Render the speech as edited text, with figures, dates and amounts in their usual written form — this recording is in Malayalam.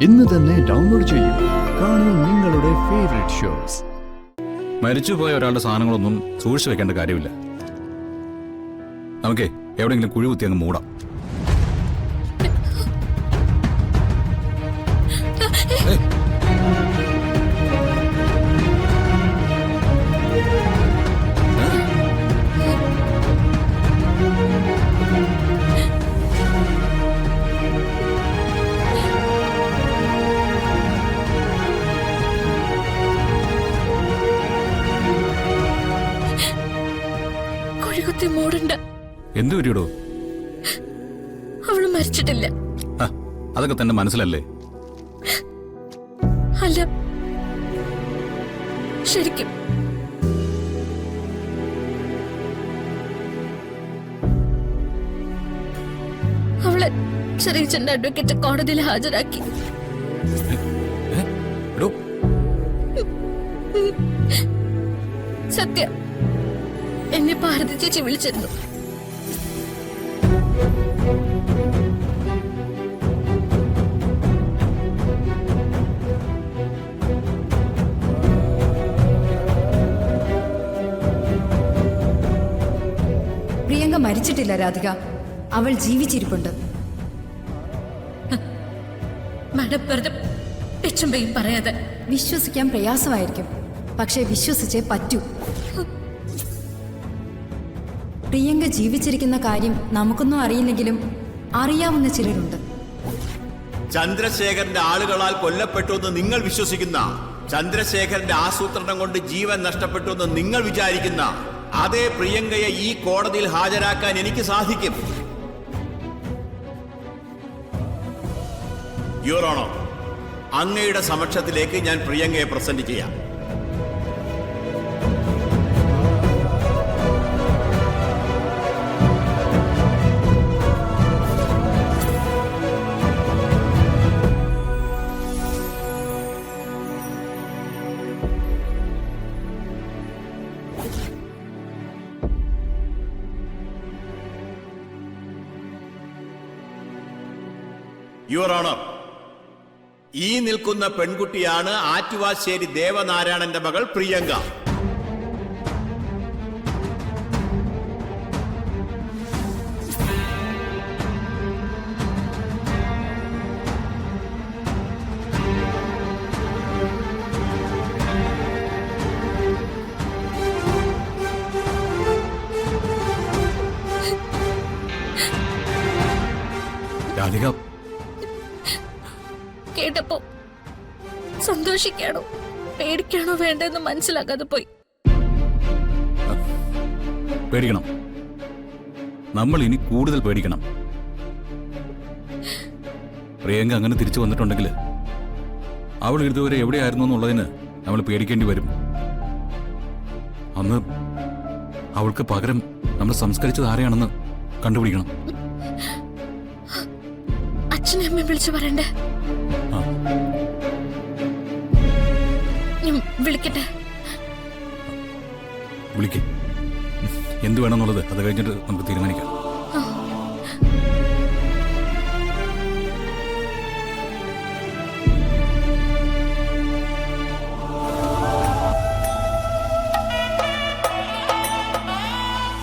ഇന്ന് തന്നെ ഡൗൺലോഡ് ചെയ്യൂ. കാണൂ നിങ്ങളുടെ ഫേവറേറ്റ് ഷോസ്. മരിച്ചുപോയ ഒരാളുടെ സാധനങ്ങളൊന്നും സൂക്ഷിച്ചു വെക്കേണ്ട കാര്യമില്ല. നമുക്കേ എവിടെയെങ്കിലും കുഴി കുത്തി അങ്ങ് മൂടാം. കുഴികുത്തി മൂടണ്ട. എന്തു വരികടോ? അവള് മരിച്ചിട്ടില്ല. അതൊക്കെ തന്നെ മനസ്സിലല്ലേ? അല്ല, ശരിക്കും അവളെ ചെറിയച്ഛന്റെ അഡ്വക്കേറ്റ് കോടതിയിൽ ഹാജരാക്കി. സത്യം, എന്നെ ഭാരതി ചേച്ചി വിളിച്ചിരുന്നു. പ്രിയങ്ക മരിച്ചിട്ടില്ല രാധിക, അവൾ ജീവിച്ചിരിപ്പുണ്ട്. മാഡം വെറുതെ പെച്ചുമ്പയും പറയാതെ. വിശ്വസിക്കാൻ പ്രയാസമായിരിക്കും, പക്ഷെ വിശ്വസിച്ചേ പറ്റൂ. പ്രിയങ്ക ജീവിച്ചിരിക്കുന്ന കാര്യം നമുക്കൊന്നും അറിയില്ലെങ്കിലും അറിയാവുന്ന ചിലരുണ്ട്. ചന്ദ്രശേഖരന്റെ ആളുകളാൽ കൊല്ലപ്പെട്ടു എന്ന് നിങ്ങൾ വിശ്വസിക്കുന്ന, ചന്ദ്രശേഖരന്റെ ആസൂത്രണം കൊണ്ട് ജീവൻ നഷ്ടപ്പെട്ടു എന്ന് നിങ്ങൾ വിചാരിക്കുന്ന അതേ പ്രിയങ്കയെ ഈ കോടതിയിൽ ഹാജരാക്കാൻ എനിക്ക് സാധിക്കും. യുവർ ഓണർ, അങ്ങയുടെ സമക്ഷത്തിലേക്ക് ഞാൻ പ്രിയങ്കയെ പ്രസന്റ് ചെയ്യാം. യുവർ ഓണർ, ഈ നിൽക്കുന്ന പെൺകുട്ടിയാണ് ആറ്റുവാശ്ശേരി ദേവനാരായണന്റെ മകൾ പ്രിയങ്ക. രാധിക, കേട്ടപ്പോ സന്തോഷിക്കാണോ പേടിക്കാണോ വേണ്ടെന്ന് മനസ്സിലാക്കാതെ പോയി. പേടിക്കണം. നമ്മൾ ഇനി കൂടുതൽ പേടിക്കണം. പ്രിയങ്ക അങ്ങനെ തിരിച്ചു വന്നിട്ടുണ്ടെങ്കിൽ അവൾ ഇതുവരെ എവിടെയായിരുന്നു എന്നുള്ളതിന് നമ്മൾ പേടിക്കേണ്ടി വരും. അന്ന് അവൾക്ക് പകരം നമ്മൾ സംസ്കരിച്ചത് ആരെയാണെന്ന് കണ്ടുപിടിക്കണം. അച്ഛനെ അമ്മ വിളിച്ചു പറയണ്ടേ? വിളിക്കട്ടെ? വിളിക്കേ. എന്ത് വേണമെന്നുള്ളത് അത് കഴിഞ്ഞിട്ട് നമുക്ക് തീരുമാനിക്കാം.